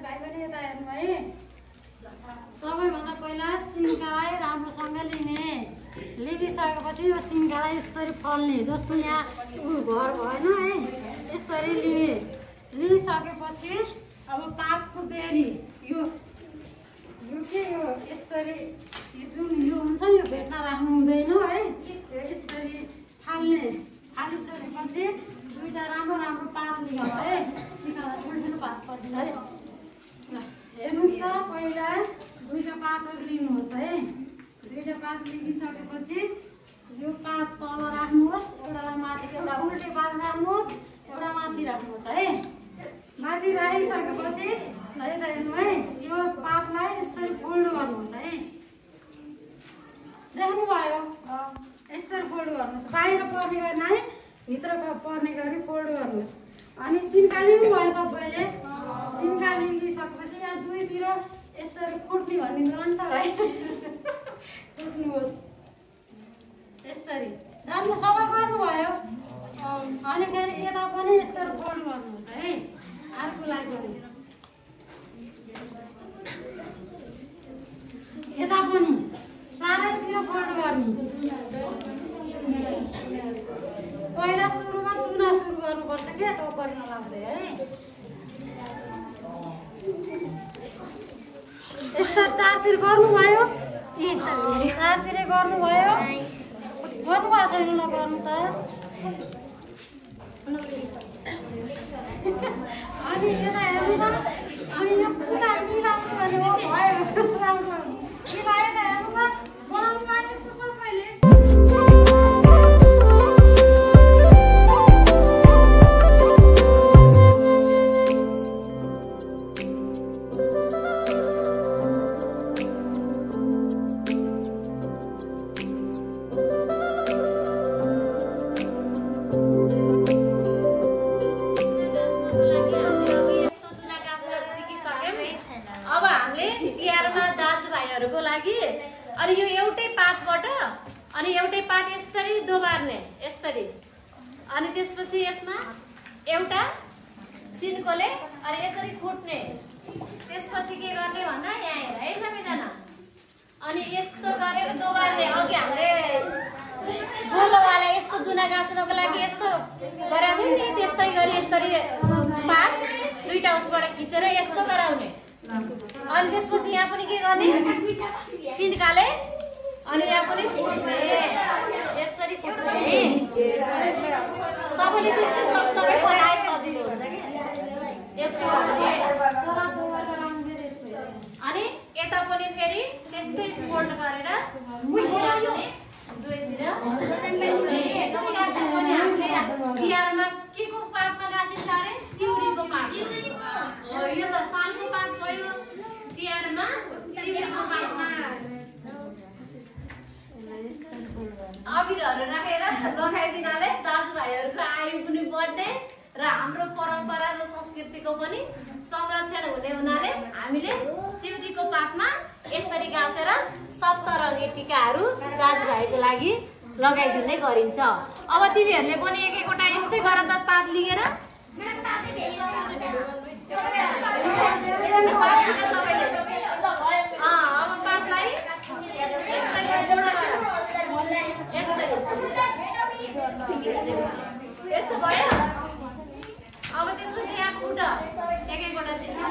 दाजुभाइ पनि यता हेर्नु है। सबैभन्दा पहिला सिन्कालाई राम्रोसँग लिगिसकेपछि यो सिन्कालाई यसरी फल्ने, जस्तो यहाँ घर भएन है, यसरी लिइसकेपछि अब पातको बेरी यो यसरी जुन यो हुन्छ यो भेट्न राख्नु हुँदैन है, यसरी फालिसकेपछि दुईटा राम्रो पात लियो है। सिकालाई ठुल्ठुलो पात पर्दैन है। हेर्नुहोस् त, पहिला दुईटा पातहरू लिनुहोस् है। दुईटा पात लिइसकेपछि यो पात तल राख्नुहोस्, एउटालाई माथि, एउटा उल्टे पात राख्नुहोस्, एउटा माथि राख्नुहोस् है। माथि राखिसकेपछि यता हेर्नु है, यो पातलाई यसरी फोल्ड गर्नुहोस् है। देख्नुभयो? यसरी फोल्ड गर्नुहोस्, बाहिर पर्ने गरी नै भित्र पर्ने गरी फोल्ड गर्नुहोस्। अनि सिन्का लिनुभयो सबैले। सिन्का लिइसकेपछि यहाँ दुईतिर यसरी फुट्ने भनिदिनु अनुसार है, फुट्नुहोस् यसरी। जान्नु सबै गर्नुभयो? अनि फेरि यता पनि यसरी फोल्ड गर्नुहोस् है, अर्कोलाई पनि यता पनि चारैतिर फोल्ड गर्ने। पहिला सुरुमा तुना सुरु गर्नुपर्छ क्या, टोपरी नलाग्दै है। यस्तो चारतिर गर्नुभयो? चारतिरै गर्नुभयो? गर्नुभएको छैन नगर्नु त। अनि यता हेर्नु त, अनि यो पुरा मिलाउनु भने हो भयो राम्रो मिलायो त। हेर्नु त, बनाउनु पायो यस्तो सबैले। अनि यो एउटै पातबाट अनि एउटै पात यसरी दोबार्ने, यसरी। अनि त्यसपछि यसमा एउटा सिन्कोले अनि यसरी फुट्ने। त्यसपछि के गर्ने भन्दा यहाँ हेर है सबैजना, अनि यस्तो गरेर दोबार्ने। अघि हामीले गोलोवाला यस्तो दुना गाँच्नको लागि यस्तो गराउँथ्यौँ नि, त्यस्तै गरी यसरी पात दुईटा उसबाट खिचेर यस्तो गराउने। अनि त्यसपछि यहाँ पनि के गर्ने, सिन्काले अनि यहाँ पनि फुट्ने, यसरी फुट्ने। सबैले त्यस्तै सबै बनाए सजिलो हुन्छ कि यस्तो। अनि यता पनि फेरि त्यस्तै फोल्ड गरेर दुईतिर तिहारमा के को पातमा गाँसिन्छ अरे? सिउरीको पात। यो त सालको पात भयो, तिहारमा सिउरीको पातमा अबिरहरू राखेर लगाइदिनाले दाजुभाइहरूको आयु पनि बढ्ने र हाम्रो परम्परा र संस्कृतिको पनि संरक्षण हुने हुनाले हामीले सिउरीको पातमा यसरी गाँसेर सप्तरङ्गी टिकाहरू दाजुभाइको लागि लगाइदिने गरिन्छ। अब तिमीहरूले पनि एक एकवटा यस्तै गर त पात लिएर अब पातलाई यस्तो भयो। अब त्यसपछि यहाँ खुट्टा एक एकवटा सिन्का